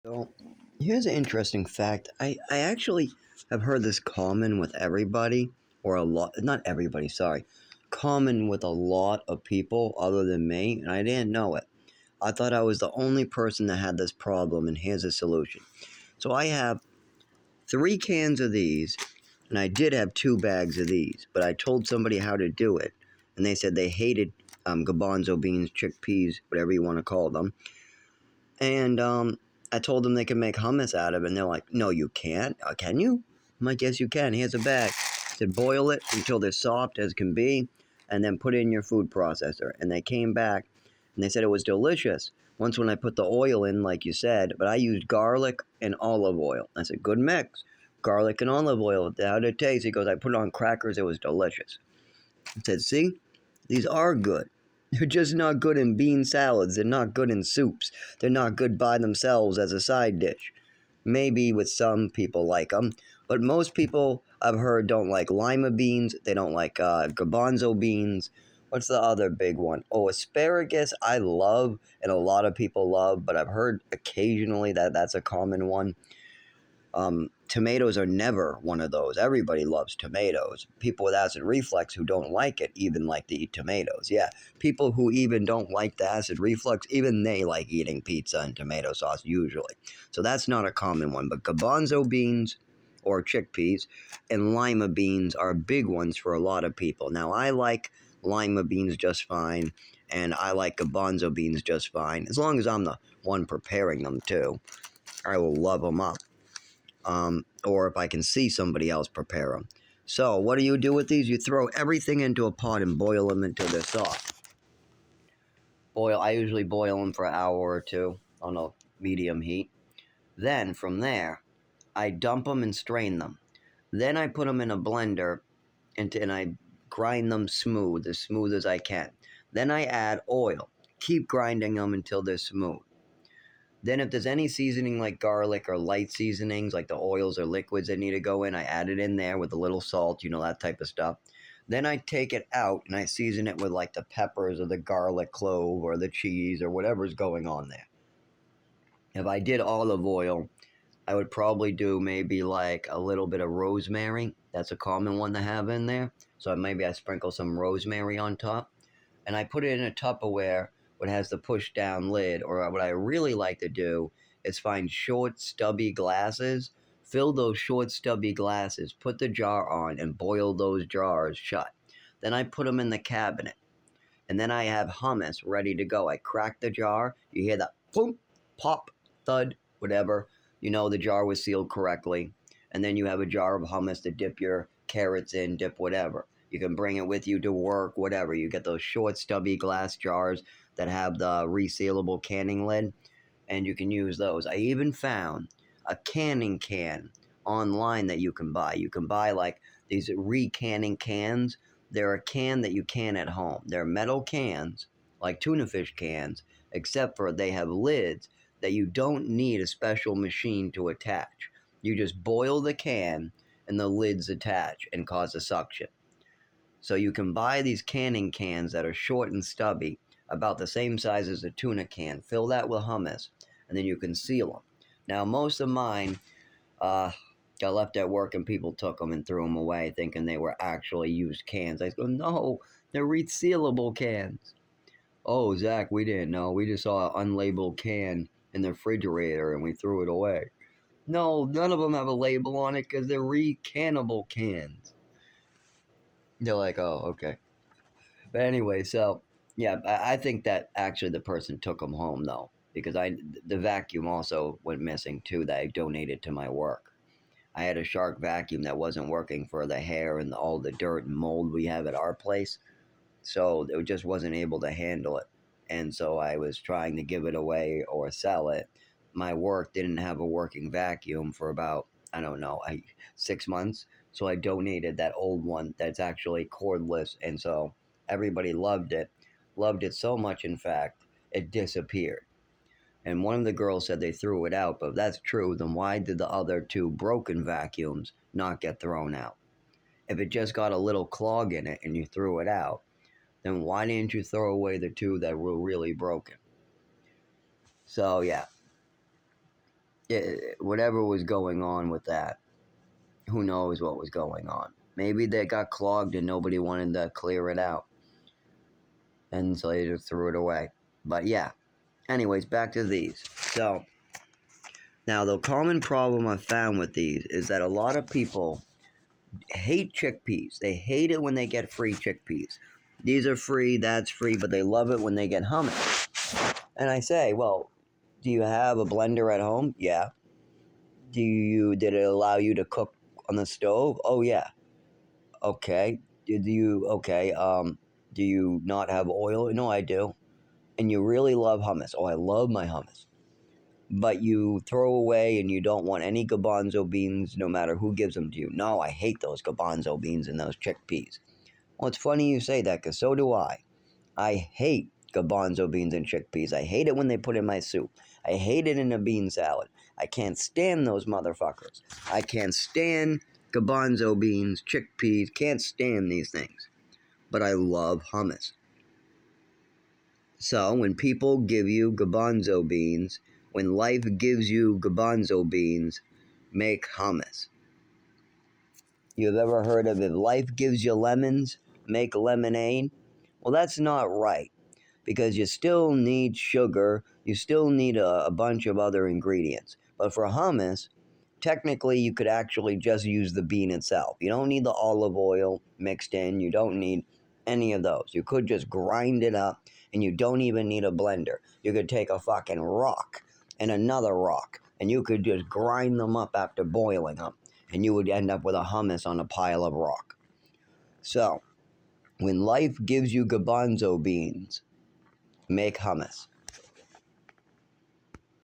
So, here's an interesting fact. I actually have heard this common with everybody, or a lot, not everybody, sorry, common with a lot of people other than me, and I didn't know it. I thought I was the only person that had this problem, and here's a solution. So, I have 3 cans of these, and I did have 2 bags of these, but I told somebody how to do it, and they said they hated gabonzo beans, chickpeas, whatever you want to call them. And I told them they could make hummus out of it, and they're like, "No, you can't. Can you?" I'm like, "Yes, you can. Here's a bag." I said, "Boil it until they're soft as can be, and then put it in your food processor." And they came back, and they said it was delicious. Once when I put the oil in, like you said, but I used garlic and olive oil. I said, "Good mix, garlic and olive oil. How did it taste?" He goes, "I put it on crackers. It was delicious." I said, "See, these are good. They're just not good in bean salads. They're not good in soups. They're not good by themselves as a side dish. Maybe with some people like them, but most people I've heard don't like lima beans. They don't like garbanzo beans. What's the other big one? Oh, asparagus I love and a lot of people love, but I've heard occasionally that that's a common one. Tomatoes are never one of those. Everybody loves tomatoes. People with acid reflux who don't like it even like to eat tomatoes. Yeah, people who even don't like the acid reflux, even they like eating pizza and tomato sauce usually. So that's not a common one. But garbanzo beans or chickpeas and lima beans are big ones for a lot of people. Now, I like lima beans just fine, and I like garbanzo beans just fine, as long as I'm the one preparing them too. I will love them up, or if I can see somebody else prepare them. So, what do you do with these? You throw everything into a pot and boil them until they're soft. I usually boil them for an hour or two on a medium heat. Then, from there, I dump them and strain them. Then I put them in a blender and I grind them smooth as I can. Then I add oil. Keep grinding them until they're smooth. Then if there's any seasoning like garlic or light seasonings like the oils or liquids that need to go in, I add it in there with a little salt, that type of stuff. Then I take it out and I season it with like the peppers or the garlic clove or the cheese or whatever's going on there. If I did olive oil, I would probably do maybe like a little bit of rosemary. That's a common one to have in there. So maybe I sprinkle some rosemary on top and I put it in a Tupperware what has the push down lid. Or what I really like to do is find short, stubby glasses, fill those short, stubby glasses, put the jar on, and boil those jars shut. Then I put them in the cabinet. And then I have hummus ready to go. I crack the jar. You hear that boom, pop, thud, whatever. You know the jar was sealed correctly. And then you have a jar of hummus to dip your carrots in, dip whatever. You can bring it with you to work, whatever. You get those short, stubby glass jars that have the resealable canning lid, and you can use those. I even found a canning can online that you can buy. You can buy like these recanning cans. They're a can that you can at home. They're metal cans, like tuna fish cans, except for they have lids that you don't need a special machine to attach. You just boil the can and the lids attach and cause a suction. So you can buy these canning cans that are short and stubby, about the same size as a tuna can. Fill that with hummus, and then you can seal them. Now, most of mine uh, got left at work, and people took them and threw them away, thinking they were actually used cans. I go, no, they're resealable cans. Oh, Zach, we didn't know. We just saw an unlabeled can in the refrigerator, and we threw it away. No, none of them have a label on it because they're recannable cans. They're like, oh, okay. But anyway, so yeah, I think that actually the person took them home though, because the vacuum also went missing too that I donated to my work. I had a Shark vacuum that wasn't working for the hair and all the dirt and mold we have at our place, so it just wasn't able to handle it. And so I was trying to give it away or sell it. My work didn't have a working vacuum for about, I don't know, 6 months. So I donated that old one that's actually cordless, and so everybody loved it so much. In fact, it disappeared. And one of the girls said they threw it out, but if that's true, then why did the other two broken vacuums not get thrown out? If it just got a little clog in it and you threw it out, then why didn't you throw away the two that were really broken? So yeah, whatever was going on with that, who knows what was going on. Maybe they got clogged and nobody wanted to clear it out, and so they just threw it away. But yeah, anyways, back to these. So, now the common problem I've found with these is that a lot of people hate chickpeas. They hate it when they get free chickpeas. These are free, that's free, but they love it when they get hummus. And I say, well, do you have a blender at home? Yeah. Did it allow you to cook on the stove? Oh yeah. Okay. Do you not have oil? No, I do. And you really love hummus. Oh, I love my hummus. But you throw away and you don't want any garbanzo beans no matter who gives them to you. No, I hate those garbanzo beans and those chickpeas. Well, it's funny you say that because so do I. I hate garbanzo beans and chickpeas. I hate it when they put in my soup. I hate it in a bean salad. I can't stand those motherfuckers. I can't stand garbanzo beans, chickpeas, can't stand these things. But I love hummus. So when people give you garbanzo beans, when life gives you garbanzo beans, make hummus. You've ever heard of if life gives you lemons, make lemonade? Well, that's not right because you still need sugar, you still need a bunch of other ingredients. But for hummus, technically you could actually just use the bean itself. You don't need the olive oil mixed in, you don't need any of those. You could just grind it up and you don't even need a blender. You could take a fucking rock and another rock and you could just grind them up after boiling them and you would end up with a hummus on a pile of rock. So, when life gives you garbanzo beans, make hummus.